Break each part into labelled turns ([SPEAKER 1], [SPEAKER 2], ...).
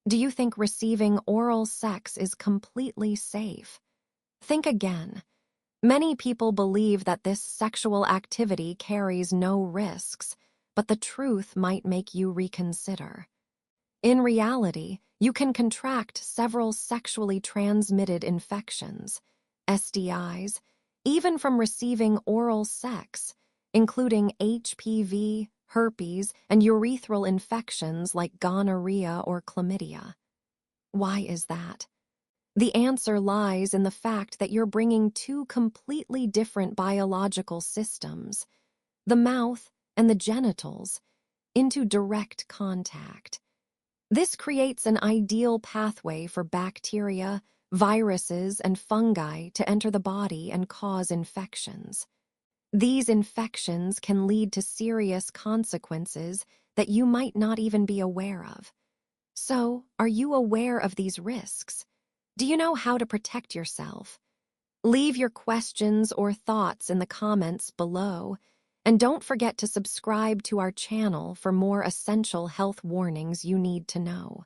[SPEAKER 1] Do you think receiving oral sex is completely safe? Think again. Many people believe that this sexual activity carries no risks, but the truth might make you reconsider. In reality, you can contract several sexually transmitted infections, STIs, even from receiving oral sex, including HPV, herpes, and urethral infections like gonorrhea or chlamydia. Why is that? The answer lies in the fact that you're bringing two completely different biological systems, the mouth and the genitals, into direct contact. This creates an ideal pathway for bacteria, viruses, and fungi to enter the body and cause infections. These infections can lead to serious consequences that you might not even be aware of. So, are you aware of these risks? Do you know how to protect yourself? Leave your questions or thoughts in the comments below, and don't forget to subscribe to our channel for more essential health warnings you need to know.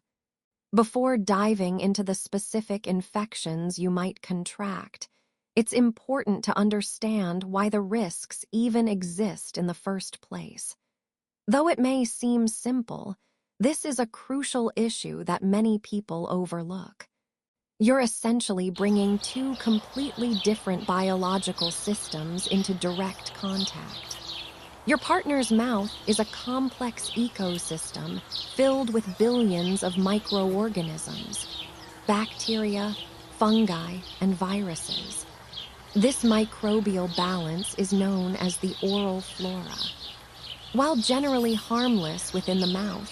[SPEAKER 1] Before diving into the specific infections you might contract, it's important to understand why the risks even exist in the first place. Though it may seem simple, this is a crucial issue that many people overlook. You're essentially bringing two completely different biological systems into direct contact. Your partner's mouth is a complex ecosystem filled with billions of microorganisms, bacteria, fungi, and viruses. This microbial balance is known as the oral flora. While generally harmless within the mouth,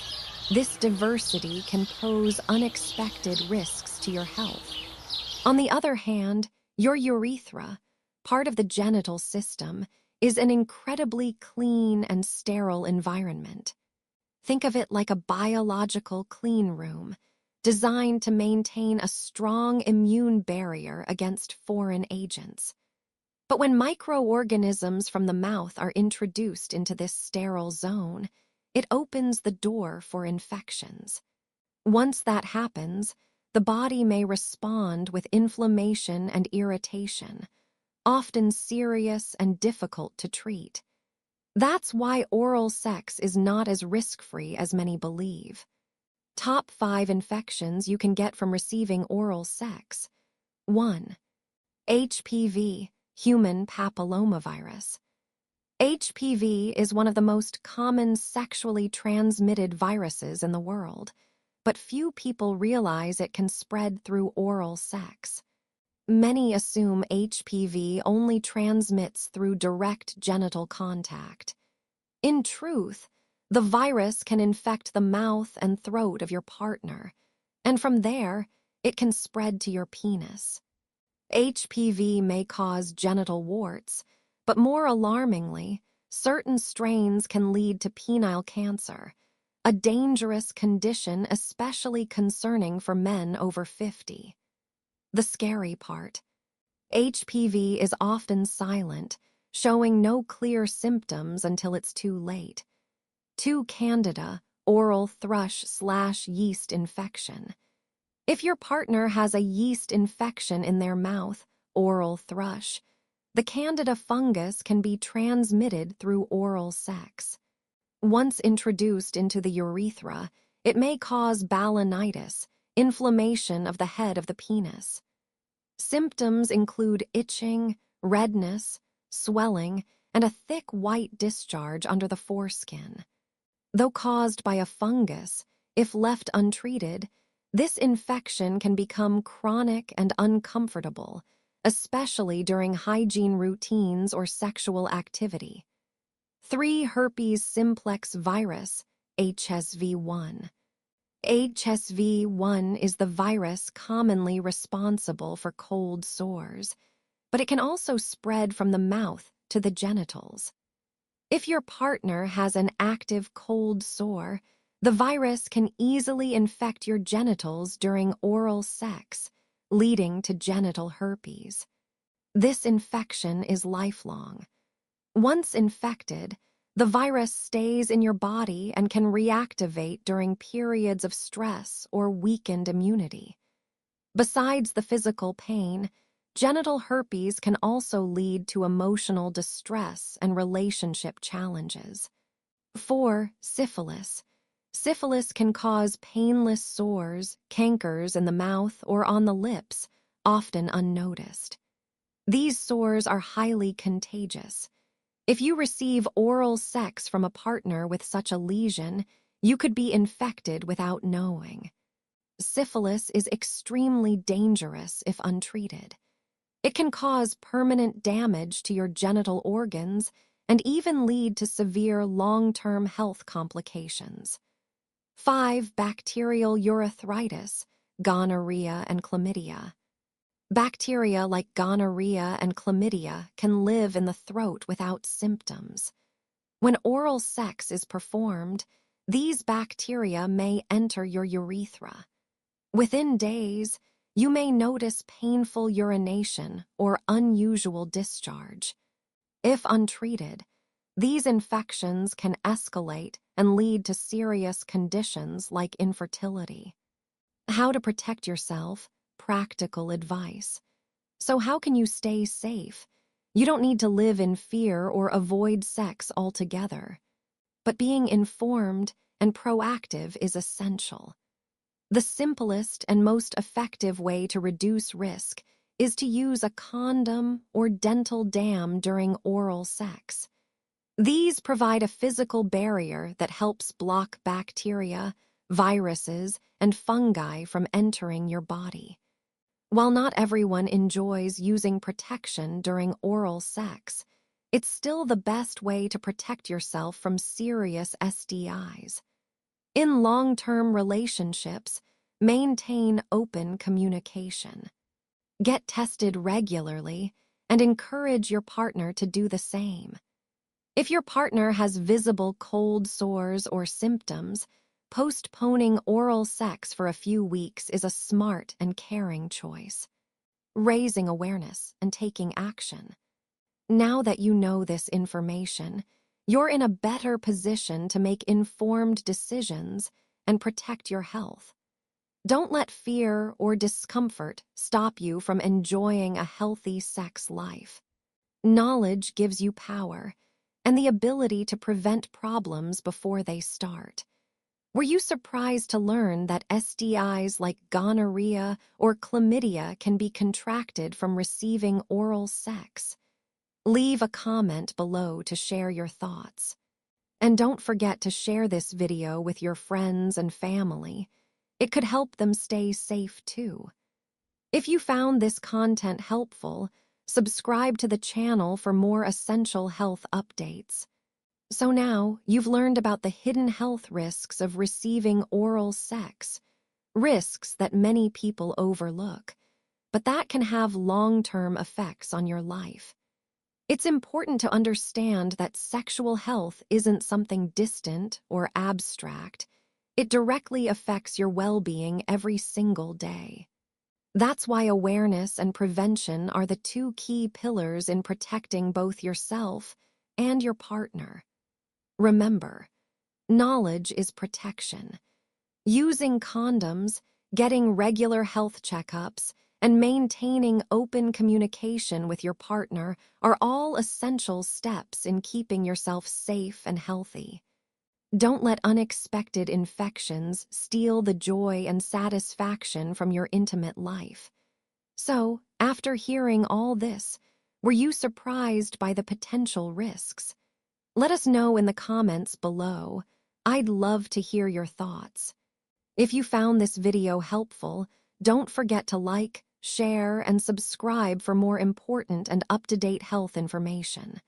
[SPEAKER 1] this diversity can pose unexpected risks to your health. On the other hand, your urethra, part of the genital system, is an incredibly clean and sterile environment. Think of it like a biological clean room, designed to maintain a strong immune barrier against foreign agents. But when microorganisms from the mouth are introduced into this sterile zone, it opens the door for infections. Once that happens, the body may respond with inflammation and irritation, often serious and difficult to treat. That's why oral sex is not as risk-free as many believe. Top 5 infections you can get from receiving oral sex. 1. HPV, human papillomavirus. HPV is one of the most common sexually transmitted viruses in the world, but few people realize it can spread through oral sex. Many assume HPV only transmits through direct genital contact. In truth, the virus can infect the mouth and throat of your partner, and from there, it can spread to your penis. HPV may cause genital warts, but more alarmingly, certain strains can lead to penile cancer, a dangerous condition especially concerning for men over 50. The scary part. HPV is often silent, showing no clear symptoms until it's too late. 2. Candida, oral thrush/yeast infection. If your partner has a yeast infection in their mouth, oral thrush, the Candida fungus can be transmitted through oral sex. Once introduced into the urethra, it may cause balanitis, inflammation of the head of the penis. Symptoms include itching, redness, swelling, and a thick white discharge under the foreskin. Though caused by a fungus, if left untreated, this infection can become chronic and uncomfortable, especially during hygiene routines or sexual activity. 3. Herpes simplex virus, HSV-1. HSV-1 is the virus commonly responsible for cold sores, but it can also spread from the mouth to the genitals. If your partner has an active cold sore, the virus can easily infect your genitals during oral sex, leading to genital herpes. This infection is lifelong. Once infected, The virus stays in your body and can reactivate during periods of stress or weakened immunity. Besides the physical pain, genital herpes can also lead to emotional distress and relationship challenges. 4. Syphilis. Syphilis can cause painless sores, cankers in the mouth or on the lips, often unnoticed. These sores are highly contagious. If you receive oral sex from a partner with such a lesion, you could be infected without knowing. Syphilis is extremely dangerous if untreated. It can cause permanent damage to your genital organs and even lead to severe long-term health complications. 5. Bacterial urethritis, gonorrhea and chlamydia. Bacteria like gonorrhea and chlamydia can live in the throat without symptoms. When oral sex is performed, these bacteria may enter your urethra. Within days, you may notice painful urination or unusual discharge. If untreated, these infections can escalate and lead to serious conditions like infertility. How to protect yourself, practical advice. So how can you stay safe? You don't need to live in fear or avoid sex altogether. But being informed and proactive is essential. The simplest and most effective way to reduce risk is to use a condom or dental dam during oral sex. These provide a physical barrier that helps block bacteria, viruses, and fungi from entering your body. While not everyone enjoys using protection during oral sex, it's still the best way to protect yourself from serious STIs. In long-term relationships, maintain open communication. Get tested regularly and encourage your partner to do the same. If your partner has visible cold sores or symptoms, postponing oral sex for a few weeks is a smart and caring choice. Raising awareness and taking action. Now that you know this information, you're in a better position to make informed decisions and protect your health. Don't let fear or discomfort stop you from enjoying a healthy sex life. Knowledge gives you power and the ability to prevent problems before they start. Were you surprised to learn that STIs like gonorrhea or chlamydia can be contracted from receiving oral sex? Leave a comment below to share your thoughts. And don't forget to share this video with your friends and family. It could help them stay safe too. If you found this content helpful, subscribe to the channel for more essential health updates. So now, you've learned about the hidden health risks of receiving oral sex, risks that many people overlook, but that can have long-term effects on your life. It's important to understand that sexual health isn't something distant or abstract. It directly affects your well-being every single day. That's why awareness and prevention are the two key pillars in protecting both yourself and your partner. Remember, knowledge is protection. Using condoms, getting regular health checkups, and maintaining open communication with your partner are all essential steps in keeping yourself safe and healthy. Don't let unexpected infections steal the joy and satisfaction from your intimate life. So, after hearing all this, were you surprised by the potential risks? Let us know in the comments below. I'd love to hear your thoughts. If you found this video helpful, don't forget to like, share, and subscribe for more important and up-to-date health information.